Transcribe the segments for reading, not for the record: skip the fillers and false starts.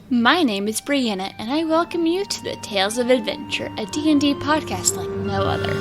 My name is Brianna, and I welcome you to the Tales of Adventure, a D&D podcast like no other.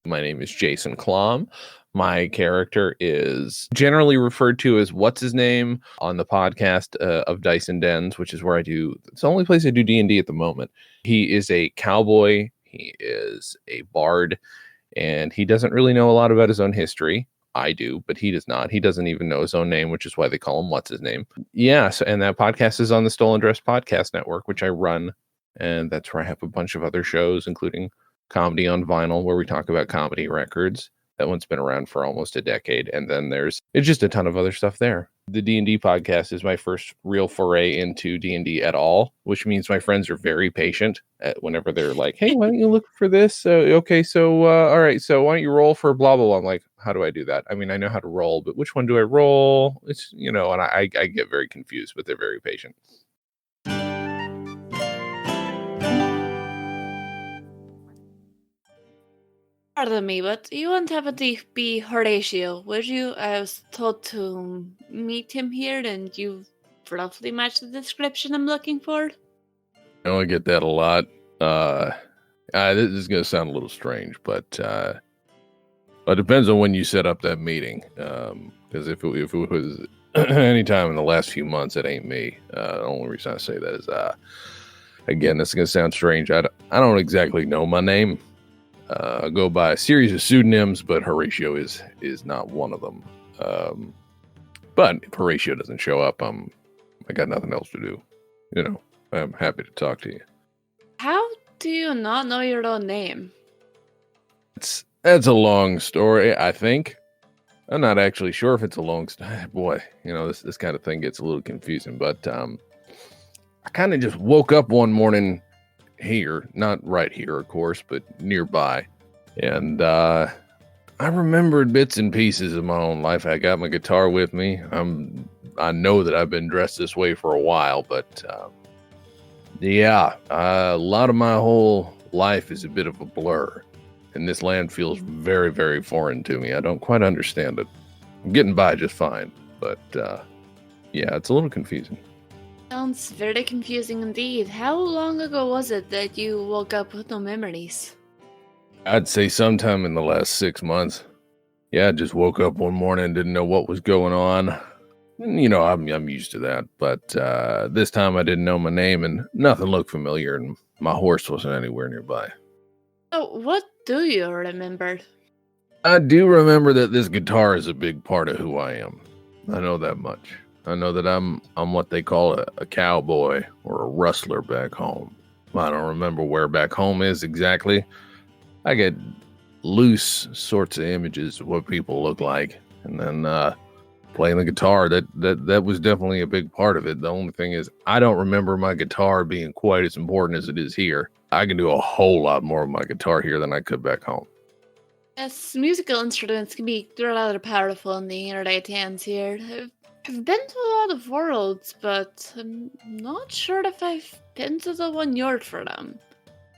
My name is Jason Klom. My character is generally referred to as what's his name on the podcast of Dice and Dens, which is where I do. It's the only place I do D&D at the moment. He is a cowboy. He is a bard, and he doesn't really know a lot about his own history. I do, but he does not. He doesn't even know his own name, which is why they call him what's his name. Yeah, so, and that podcast is on the Stolen Dress Podcast Network, which I run, and that's where I have a bunch of other shows, including Comedy on Vinyl, where we talk about comedy records. That one's been around for almost a decade. And then it's just a ton of other stuff there. The D&D podcast is my first real foray into D&D at all, which means my friends are very patient whenever they're like, hey, why don't you look for this? Okay, so, all right, so why don't you roll for blah, blah, blah. I'm like, how do I do that? I mean, I know how to roll, but which one do I roll? It's, and I get very confused, but they're very patient. Pardon me, but you wouldn't happen to be Horatio, would you? I was told to meet him here, and you roughly match the description I'm looking for. I get that a lot. This is going to sound a little strange, but it depends on when you set up that meeting. Because if it was any time in the last few months, it ain't me. The only reason I say that is, again, this is going to sound strange. I don't exactly know my name. I go by a series of pseudonyms, but Horatio is not one of them. But if Horatio doesn't show up, I got nothing else to do. I'm happy to talk to you. How do you not know your own name? That's a long story, I think. I'm not actually sure if it's a long story. Boy, this kind of thing gets a little confusing. But I kind of just woke up one morning here, not right here, of course, but nearby. And I remembered bits and pieces of my own life. I got my guitar with me. I know that I've been dressed this way for a while, but a lot of my whole life is a bit of a blur. And this land feels very, very foreign to me. I don't quite understand it. I'm getting by just fine, but it's a little confusing. Sounds very confusing indeed. How long ago was it that you woke up with no memories? I'd say sometime in the last 6 months. Yeah, I just woke up one morning, didn't know what was going on. And, I'm used to that. But this time I didn't know my name and nothing looked familiar, and my horse wasn't anywhere nearby. So what do you remember? I do remember that this guitar is a big part of who I am. I know that much. I know that I'm what they call a cowboy or a rustler back home. I don't remember where back home is exactly. I get loose sorts of images of what people look like, and then playing the guitar, that was definitely a big part of it. The only thing is, I don't remember my guitar being quite as important as it is here. I can do a whole lot more with my guitar here than I could back home. Yes, musical instruments can be rather powerful in the right hands here. I've been to a lot of worlds, but I'm not sure if I've been to the one you're from.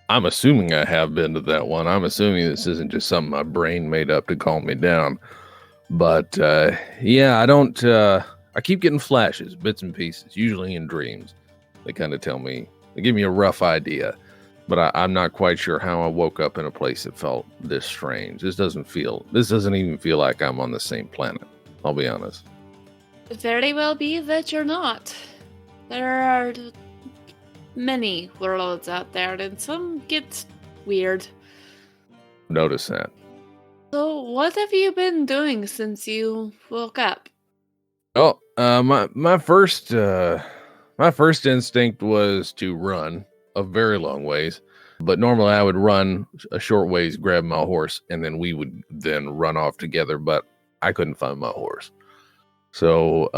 I'm assuming I have been to that one. I'm assuming this isn't just something my brain made up to calm me down. But, I don't, I keep getting flashes, bits and pieces, usually in dreams. They kind of they give me a rough idea. But I'm not quite sure how I woke up in a place that felt this strange. This doesn't even feel like I'm on the same planet. I'll be honest. It very well be that you're not. There are many worlds out there, and some get weird. Notice that. So, what have you been doing since you woke up? Oh, my first instinct was to run a very long ways, but normally I would run a short ways, grab my horse, and then we would then run off together. But I couldn't find my horse. So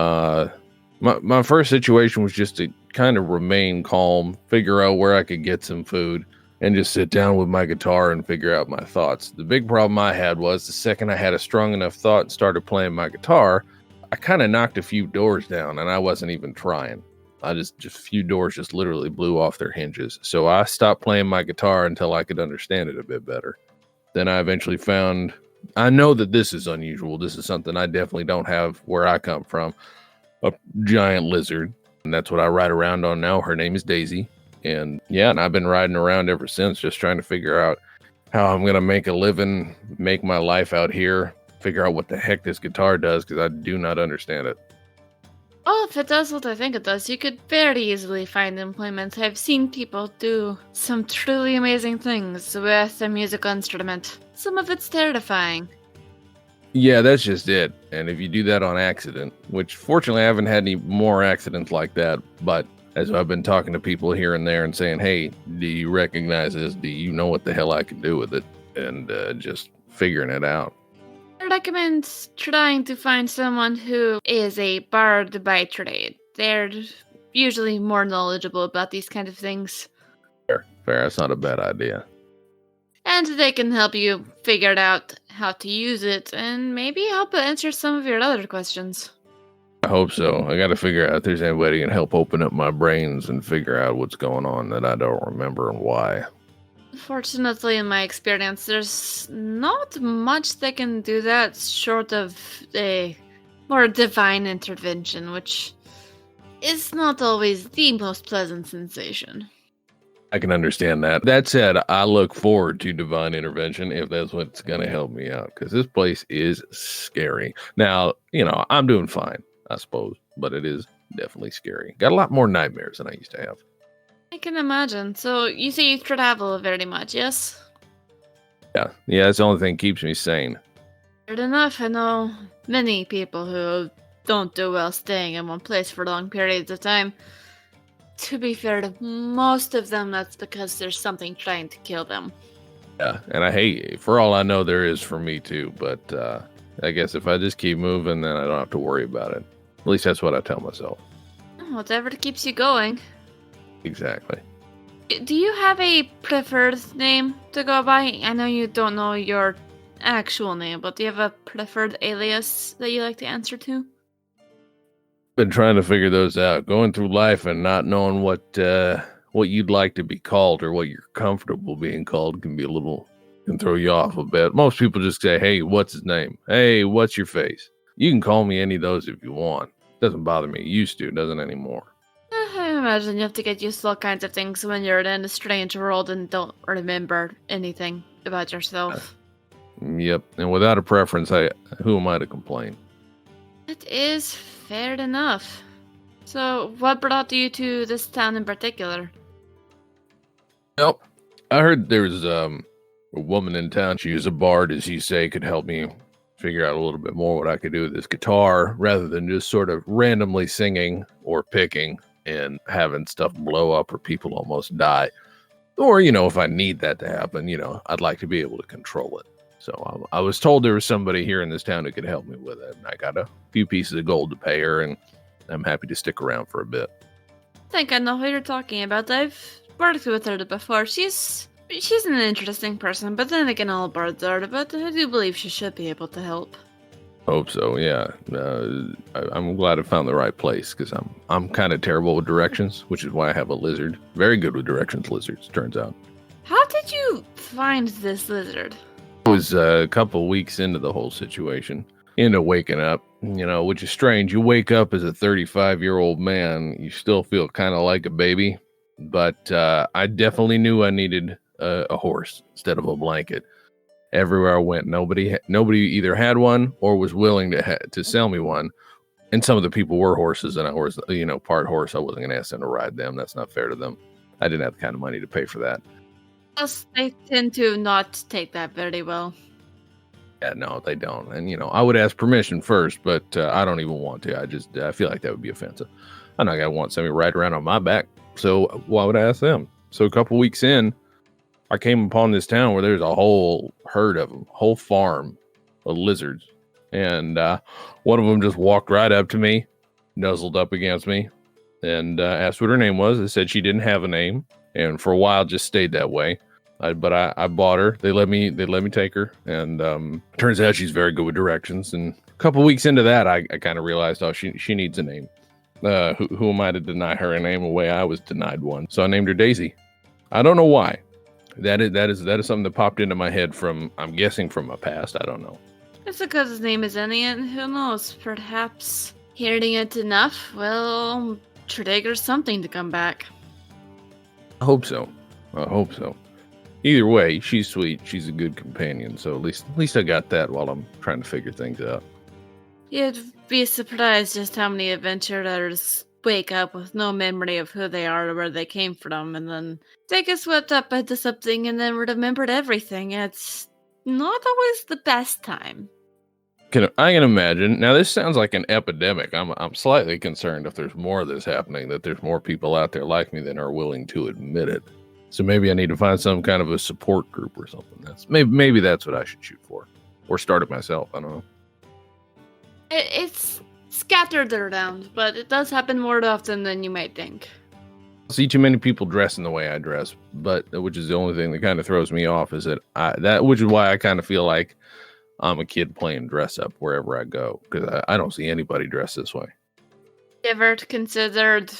my first situation was just to kind of remain calm, figure out where I could get some food, and just sit down with my guitar and figure out my thoughts. The big problem I had was the second I had a strong enough thought and started playing my guitar, I kind of knocked a few doors down, and I wasn't even trying. I just a few doors just literally blew off their hinges. So I stopped playing my guitar until I could understand it a bit better. Then I eventually found, I know that this is unusual. This is something I definitely don't have where I come from, a giant lizard. And that's what I ride around on now. Her name is Daisy. And yeah, and I've been riding around ever since, just trying to figure out how I'm going to make a living, make my life out here, figure out what the heck this guitar does, because I do not understand it. Well, if it does what I think it does, you could very easily find employment. I've seen people do some truly amazing things with a musical instrument. Some of it's terrifying. Yeah, that's just it. And if you do that on accident, which fortunately I haven't had any more accidents like that, but as I've been talking to people here and there and saying, hey, do you recognize this? Do you know what the hell I can do with it? And just figuring it out. I recommend trying to find someone who is a bard by trade. They're usually more knowledgeable about these kind of things. Fair. That's not a bad idea. And they can help you figure out how to use it and maybe help answer some of your other questions. I hope so. I got to figure out if there's anybody who can help open up my brains and figure out what's going on that I don't remember and why. Fortunately, in my experience, there's not much that can do that short of a more divine intervention, which is not always the most pleasant sensation. I can understand that. That said, I look forward to divine intervention if that's what's going to help me out, because this place is scary. Now, I'm doing fine, I suppose, but it is definitely scary. Got a lot more nightmares than I used to have. I can imagine. So you say you travel very much, yes? Yeah, that's the only thing that keeps me sane. Weird enough, I know many people who don't do well staying in one place for long periods of time. To be fair to most of them, that's because there's something trying to kill them. Yeah, and for all I know, there is for me too, but I guess if I just keep moving, then I don't have to worry about it. At least that's what I tell myself. Whatever keeps you going. Exactly. Do you have a preferred name to go by? I know you don't know your actual name, but do you have a preferred alias that you like to answer to? Been trying to figure those out. Going through life and not knowing what you'd like to be called or what you're comfortable being called can throw you off a bit. Most people just say, hey, what's his name? Hey, what's your face? You can call me any of those if you want. Doesn't bother me. It used to, doesn't anymore. I imagine you have to get used to all kinds of things when you're in a strange world and don't remember anything about yourself. Yep, and without a preference, who am I to complain? It is fair enough. So, what brought you to this town in particular? Well, I heard there's a woman in town. She was a bard, as you say, could help me figure out a little bit more what I could do with this guitar, rather than just sort of randomly singing or picking and having stuff blow up or people almost die. Or, if I need that to happen, I'd like to be able to control it. So I was told there was somebody here in this town who could help me with it. And I got a few pieces of gold to pay her, and I'm happy to stick around for a bit. I think I know who you're talking about. I've worked with her before. She's an interesting person, but then again, all bards are, but I do believe she should be able to help. Hope so, yeah. I'm glad I found the right place, because I'm kind of terrible with directions, which is why I have a lizard. Very good with directions, lizards, turns out. How did you find this lizard? I was a couple weeks into the whole situation, into waking up, which is strange. You wake up as a 35-year-old man, you still feel kind of like a baby, but I definitely knew I needed a horse instead of a blanket. Everywhere I went, nobody either had one or was willing to sell me one. And some of the people were horses, and I was, part horse. I wasn't going to ask them to ride them. That's not fair to them. I didn't have the kind of money to pay for that. Plus, they tend to not take that very well. Yeah, no, they don't. And, I would ask permission first, but I don't even want to. I feel like that would be offensive. I'm not going to want somebody riding around on my back. So why would I ask them? So a couple weeks in, I came upon this town where there's a whole herd of them, whole farm of lizards. And one of them just walked right up to me, nuzzled up against me, and asked what her name was. I said she didn't have a name, and for a while just stayed that way. But I bought her. They let me take her, and turns out she's very good with directions. And a couple weeks into that, I kind of realized, oh, she needs a name. Who am I to deny her a name the way I was denied one? So I named her Daisy. I don't know why. That is something that popped into my head from, I'm guessing, from my past. I don't know. It's because his name is Indian. Who knows? Perhaps hearing it enough will trigger something to come back. I hope so. Either way, she's sweet. She's a good companion. So at least I got that while I'm trying to figure things out. You'd be surprised just how many adventurers wake up with no memory of who they are or where they came from, and then they get swept up into something and then remembered everything. It's not always the best time. I can imagine. Now, this sounds like an epidemic. I'm slightly concerned if there's more of this happening, that there's more people out there like me than are willing to admit it. So maybe I need to find some kind of a support group or something. Maybe that's what I should shoot for, or start it myself. I don't know. It's scattered around, but it does happen more often than you might think. I see too many people dressing the way I dress, which is the only thing that kind of throws me off. Is which is why I kind of feel like I'm a kid playing dress up wherever I go, because I don't see anybody dressed this way. You ever considered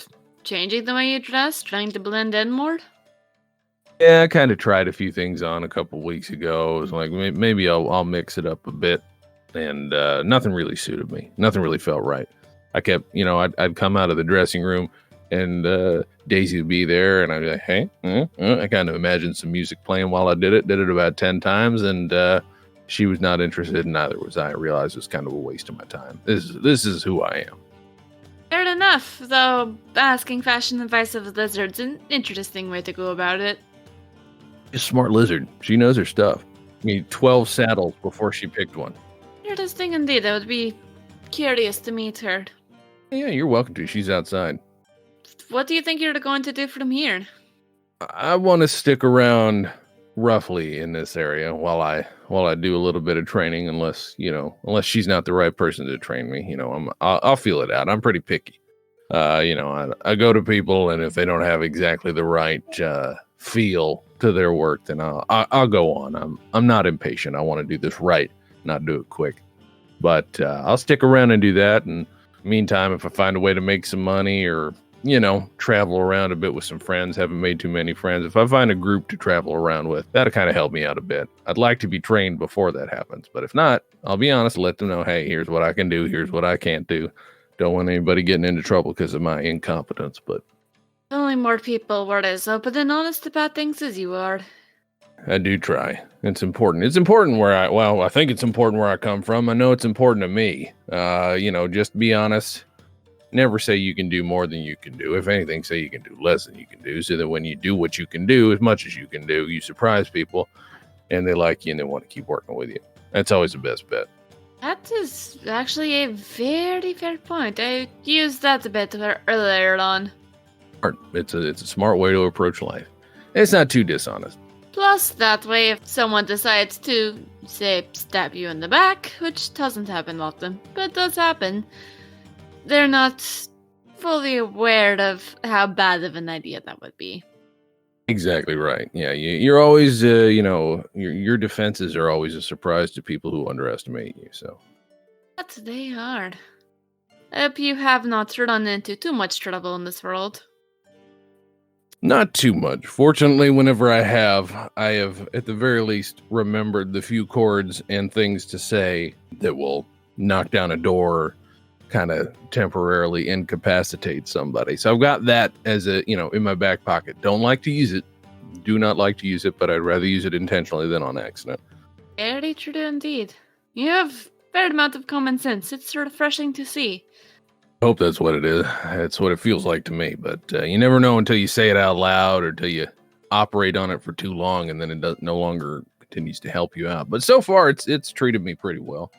changing the way you dress, trying to blend in more? Yeah, I kind of tried a few things on a couple weeks ago. I was like, maybe I'll mix it up a bit, and nothing really suited me. Nothing really felt right. I kept, I'd come out of the dressing room, and Daisy would be there, and I'd be like, hey, I kind of imagined some music playing while I did it. Did it about 10 times, and she was not interested, and neither was I. I realized it was kind of a waste of my time. This is who I am. Fair enough, though asking fashion advice of lizards an interesting way to go about it. A smart lizard. She knows her stuff. I mean, 12 saddles before she picked one. Interesting indeed. I would be curious to meet her. Yeah, you're welcome to. She's outside. What do you think you're going to do from here? I want to stick around roughly in this area while I do a little bit of training, unless she's not the right person to train me. I'll feel it out. I'm pretty picky. I go to people, and if they don't have exactly the right feel to their work, then I'll go on. I'm not impatient. I want to do this right, not do it quick. But I'll stick around and do that. And meantime, if I find a way to make some money, or travel around a bit with some friends, haven't made too many friends. If I find a group to travel around with, that'll kind of help me out a bit. I'd like to be trained before that happens. But if not, I'll be honest, let them know, hey, here's what I can do. Here's what I can't do. Don't want anybody getting into trouble because of my incompetence. But only more people were as open and honest about things as you are. I do try. It's important. It's important I think it's important where I come from. I know it's important to me. Just be honest. Never say you can do more than you can do. If anything, say you can do less than you can do, so that when you do what you can do, as much as you can do, you surprise people, and they like you and they want to keep working with you. That's always the best bet. That is actually a very fair point. I used that a bit earlier on. It's a smart way to approach life. It's not too dishonest. Plus, that way, if someone decides to, say, stab you in the back, which doesn't happen often, but does happen, they're not fully aware of how bad of an idea that would be. Exactly right. Yeah, you're always, your defenses are always a surprise to people who underestimate you. So, But they are. I hope you have not run into too much trouble in this world. Not too much. Fortunately, whenever I have at the very least remembered the few chords and things to say that will knock down a door, kind of temporarily incapacitate somebody. So I've got that as in my back pocket. Don't like to use it. Do not like to use it, but I'd rather use it intentionally than on accident. Very true indeed. You have a fair amount of common sense. It's refreshing to see. I hope that's what it is. That's what it feels like to me. But you never know until you say it out loud, or until you operate on it for too long, and then it no longer continues to help you out. But so far, it's treated me pretty well.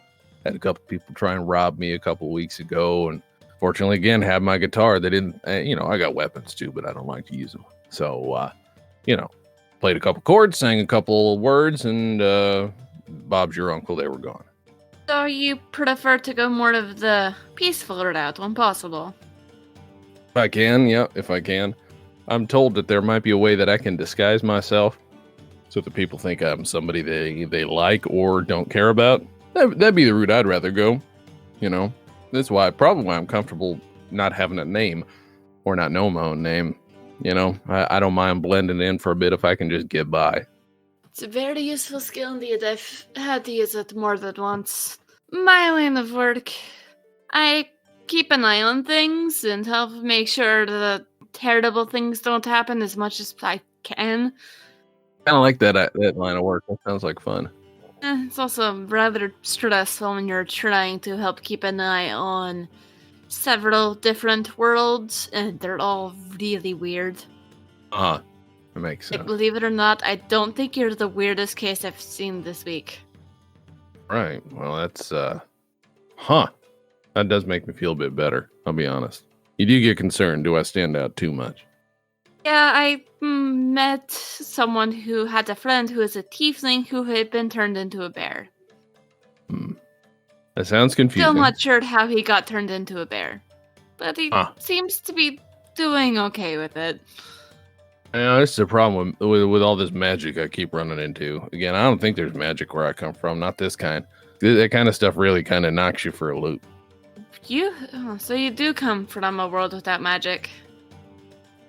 Had a couple people try and rob me a couple weeks ago, and fortunately, again, had my guitar. They didn't, I got weapons too, but I don't like to use them. So, played a couple chords, sang a couple words, and Bob's your uncle. They were gone. So you prefer to go more of the peaceful route when possible? If I can, yeah, if I can. I'm told that there might be a way that I can disguise myself so that people think I'm somebody they like or don't care about. That'd be the route I'd rather go. You know, that's probably why I'm comfortable not having a name or not knowing my own name. You know, I don't mind blending in for a bit if I can just get by. It's a very useful skill indeed. I've had to use it more than once. My line of work, I keep an eye on things and help make sure that terrible things don't happen as much as I can. Kind of like that line of work. That sounds like fun. It's also rather stressful when you're trying to help keep an eye on several different worlds, and they're all really weird. That makes sense. Believe it or not, I don't think you're the weirdest case I've seen this week. Right. Well, that's that does make me feel a bit better. I'll be honest. You do get concerned. Do I stand out too much? Yeah, I met someone who had a friend who is a tiefling who had been turned into a bear. That sounds confusing. Still not sure how he got turned into a bear, but he seems to be doing okay with it. This is a problem with all this magic I keep running into. Again, I don't think there's magic where I come from. Not this kind. That kind of stuff really kind of knocks you for a loop. So you do come from a world without magic.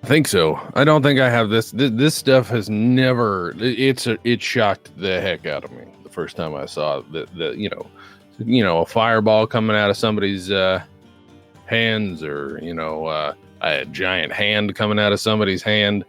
I think so. I don't think I have this. This stuff has never. It shocked the heck out of me the first time I saw a fireball coming out of somebody's hands, or a giant hand coming out of somebody's hand,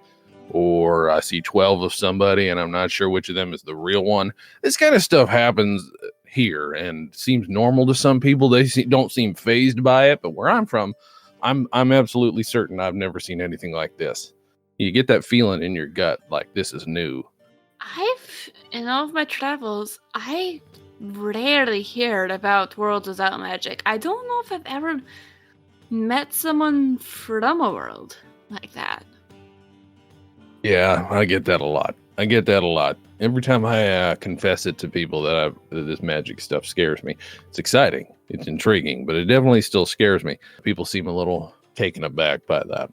or I see 12 of somebody and I'm not sure which of them is the real one. This kind of stuff happens here and seems normal to some people. They don't seem fazed by it, but where I'm from, I'm absolutely certain I've never seen anything like this. You get that feeling in your gut like this is new. In all of my travels, I rarely heard about worlds without magic. I don't know if I've ever met someone from a world like that. Yeah, I get that a lot. Every time I confess it to people that this magic stuff scares me. It's exciting. It's intriguing, but it definitely still scares me. People seem a little taken aback by that.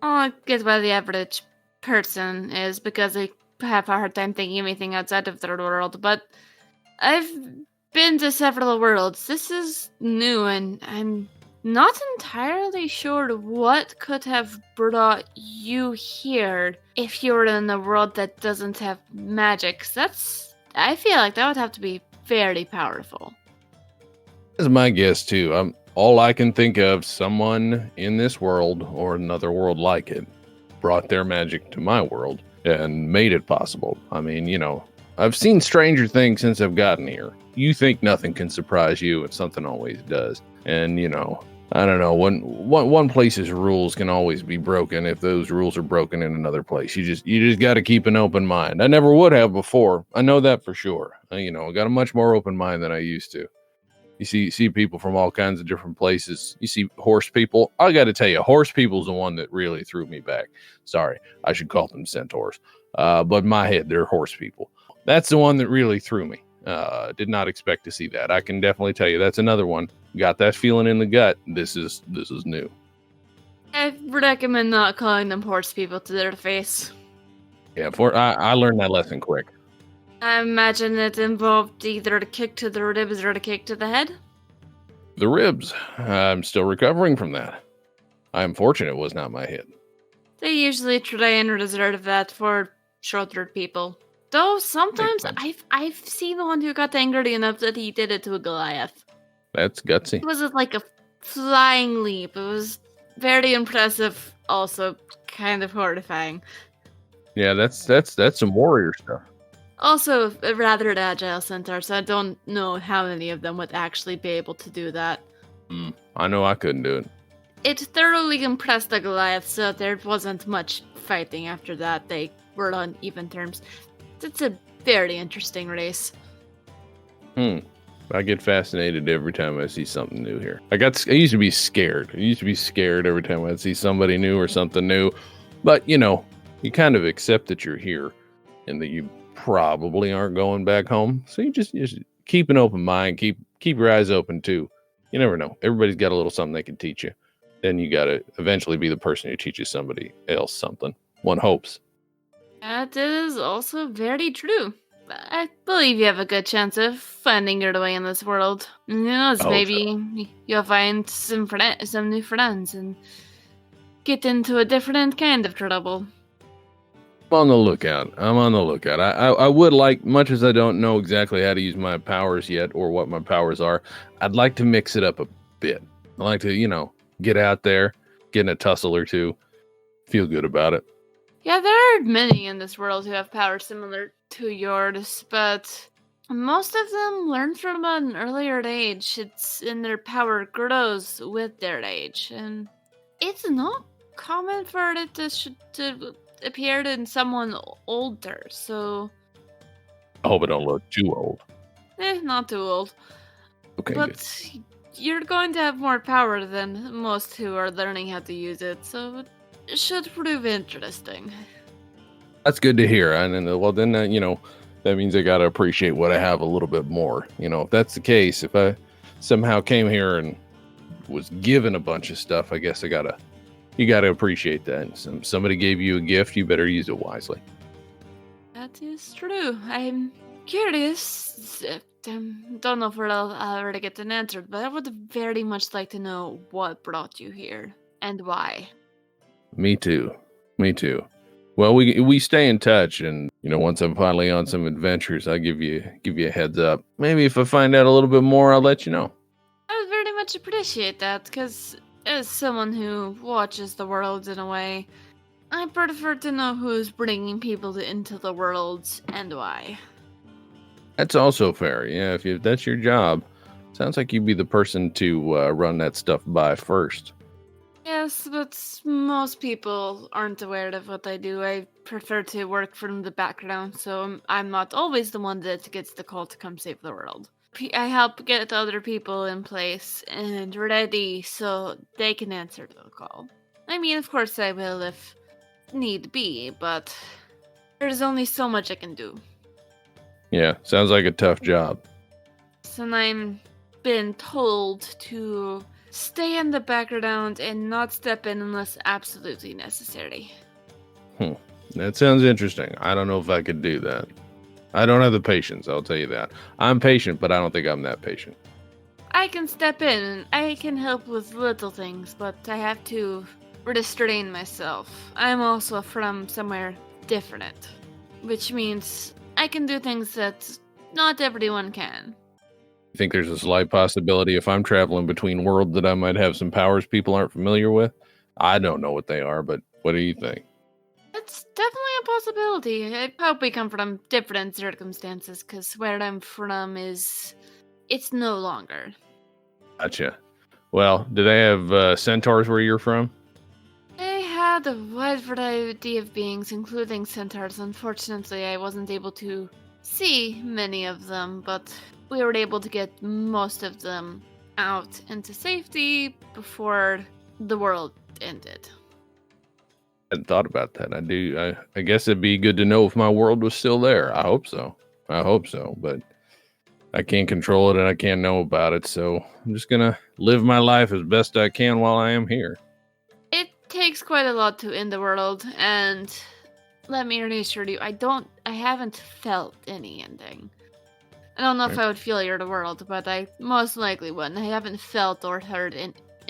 I guess why the average person is, because they have a hard time thinking of anything outside of their world. But I've been to several worlds. This is new, and I'm not entirely sure what could have brought you here if you were in a world that doesn't have magic. I feel like that would have to be very powerful. That's my guess too. All I can think of, someone in this world or another world like it brought their magic to my world and made it possible. I mean, I've seen stranger things since I've gotten here. You think nothing can surprise you, and something always does. And I don't know. One place's rules can always be broken if those rules are broken in another place. You just got to keep an open mind. I never would have before. I know that for sure. I got a much more open mind than I used to. You see people from all kinds of different places. You see horse people. I got to tell you, horse people's the one that really threw me back. Sorry, I should call them centaurs. But in my head, they're horse people. That's the one that really threw me. Did not expect to see that. I can definitely tell you that's another one. Got that feeling in the gut. This is new. I recommend not calling them horse people to their face. Yeah, I learned that lesson quick. I imagine it involved either a kick to the ribs or a kick to the head. The ribs. I'm still recovering from that. I'm fortunate it was not my head. They usually try and reserve that for shorter people. Though sometimes I've seen one who got angry enough that he did it to a Goliath. That's gutsy. It was like a flying leap. It was very impressive, also kind of horrifying. Yeah, that's some warrior stuff. Also, a rather agile centaur, so I don't know how many of them would actually be able to do that. I know I couldn't do it. It thoroughly impressed the Goliath, so there wasn't much fighting after that. They were on even terms. It's a very interesting race. I get fascinated every time I see something new here. I used to be scared. I used to be scared every time I'd see somebody new or something new. But, you kind of accept that you're here and that you probably aren't going back home. So you just keep an open mind. Keep your eyes open, too. You never know. Everybody's got a little something they can teach you. Then you got to eventually be the person who teaches somebody else something. One hopes. That is also very true. I believe you have a good chance of finding your way in this world. Who I knows, hope so. maybe you'll find some new friends and get into a different kind of trouble. I'm on the lookout. I'm on the lookout. I would like, much as I don't know exactly how to use my powers yet or what my powers are, I'd like to mix it up a bit. I like to, get out there, get in a tussle or two, feel good about it. Yeah, there are many in this world who have powers similar to yours, but most of them learn from an earlier age. It's in their power grows with their age, and it's not common for it to appear in someone older. So, I hope I don't look too old. not too old, Okay, good. but you're going to have more power than most who are learning how to use it. So, it should prove interesting. That's good to hear. And then, well, then, that means I got to appreciate what I have a little bit more. If that's the case, if I somehow came here and was given a bunch of stuff, I guess you got to appreciate that. Somebody gave you a gift, you better use it wisely. That is true. I'm curious. Don't know if I'll ever get an answer, but I would very much like to know what brought you here and why. Me too. Me too. Well, we stay in touch, and once I'm finally on some adventures, I'll give you a heads up. Maybe if I find out a little bit more, I'll let you know. I would very much appreciate that, because as someone who watches the world in a way, I prefer to know who's bringing people into the world and why. That's also fair. Yeah, if that's your job, sounds like you'd be the person to run that stuff by first. Yes, but most people aren't aware of what I do. I prefer to work from the background, so I'm not always the one that gets the call to come save the world. I help get other people in place and ready so they can answer the call. I mean, of course I will if need be, but there's only so much I can do. Yeah, sounds like a tough job. And I'm been told to stay in the background and not step in unless absolutely necessary. That sounds interesting. I don't know if I could do that. I don't have the patience, I'll tell you that. I'm patient, but I don't think I'm that patient. I can step in and I can help with little things, but I have to restrain myself. I'm also from somewhere different, which means I can do things that not everyone can. You think there's a slight possibility if I'm traveling between worlds that I might have some powers people aren't familiar with? I don't know what they are, but what do you think? It's definitely a possibility. I hope we come from different circumstances, because where I'm from it's no longer. Gotcha. Well, do they have centaurs where you're from? They had a wide variety of beings, including centaurs. Unfortunately, I wasn't able to see many of them, but we were able to get most of them out into safety before the world ended. I hadn't thought about that. I guess it'd be good to know if my world was still there. I hope so. But I can't control it and I can't know about it. So I'm just going to live my life as best I can while I am here. It takes quite a lot to end the world, and let me reassure you, I haven't felt any ending. I don't know if I would feel the world, but I most likely wouldn't. I haven't felt or heard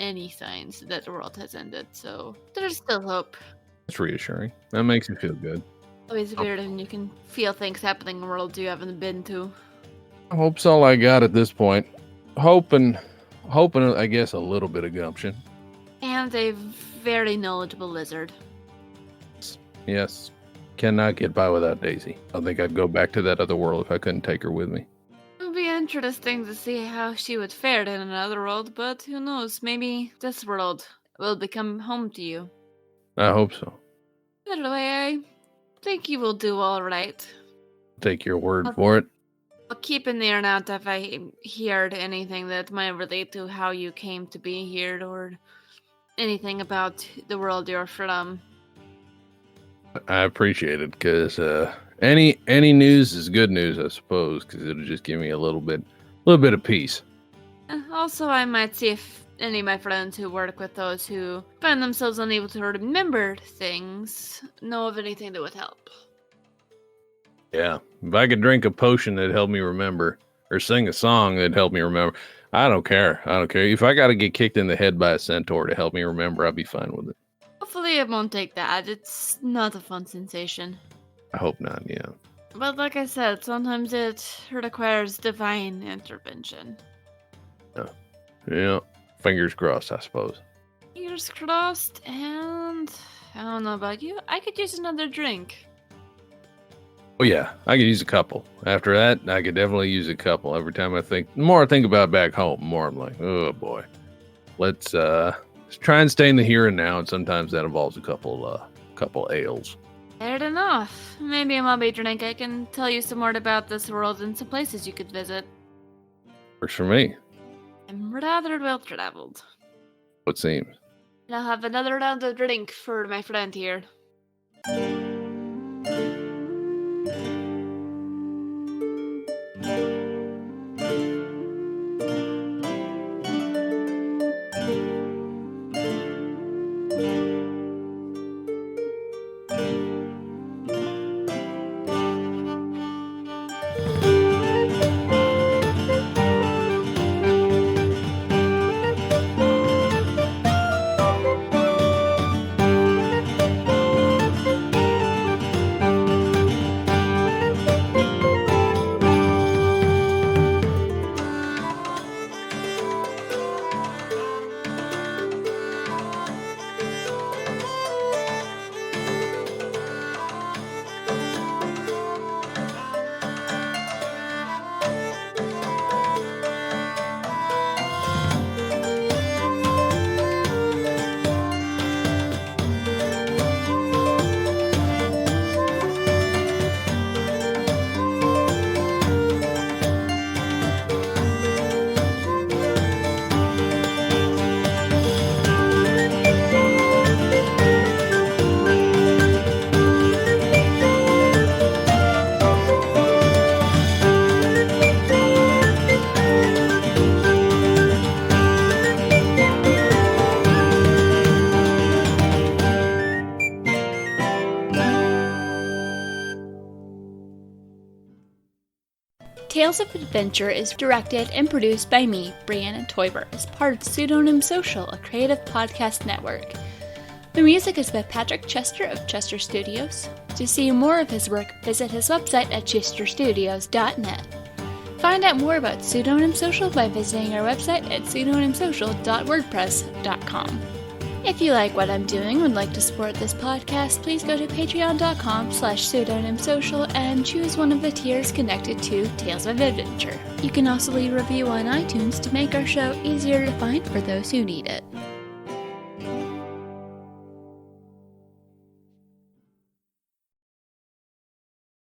any signs that the world has ended, so there's still hope. It's reassuring. That makes me feel good. Always weird when you can feel things happening in worlds you haven't been to. Hope's all I got at this point. Hoping, I guess, a little bit of gumption. And a very knowledgeable lizard. Yes. Cannot get by without Daisy. I think I'd go back to that other world if I couldn't take her with me. It would be interesting to see how she would fare in another world, but who knows, maybe this world will become home to you. I hope so. Either way, I think you will do alright. Take your word for it. I'll keep an ear out if I heard anything that might relate to how you came to be here or anything about the world you're from. I appreciate it because any news is good news, I suppose, because it'll just give me a little bit of peace. Also, I might see if any of my friends who work with those who find themselves unable to remember things know of anything that would help. Yeah. If I could drink a potion that'd help me remember, or sing a song that'd help me remember, I don't care. I don't care. If I got to get kicked in the head by a centaur to help me remember, I'd be fine with it. Hopefully it won't take that. It's not a fun sensation. I hope not, yeah. But like I said, sometimes it requires divine intervention. Yeah. Fingers crossed, I suppose. Fingers crossed, and I don't know about you, I could use another drink. Oh yeah, I could use a couple. After that, I could definitely use a couple. Every time the more I think about back home, the more I'm like, oh boy. Let's try and stay in the here and now, and sometimes that involves a couple ales. Fair enough. Maybe while we drink, I can tell you some more about this world and some places you could visit. Works for me. I'm rather well traveled. What seems. And I'll have another round of drink for my friend here. Tales of Adventure is directed and produced by me, Brianna Toiber, as part of Pseudonym Social, a creative podcast network. The music is by Patrick Chester of Chester Studios. To see more of his work, visit his website at chesterstudios.net. Find out more about Pseudonym Social by visiting our website at pseudonymsocial.wordpress.com. If you like what I'm doing and would like to support this podcast, please go to patreon.com/pseudonymsocial and choose one of the tiers connected to Tales of Adventure. You can also leave a review on iTunes to make our show easier to find for those who need it.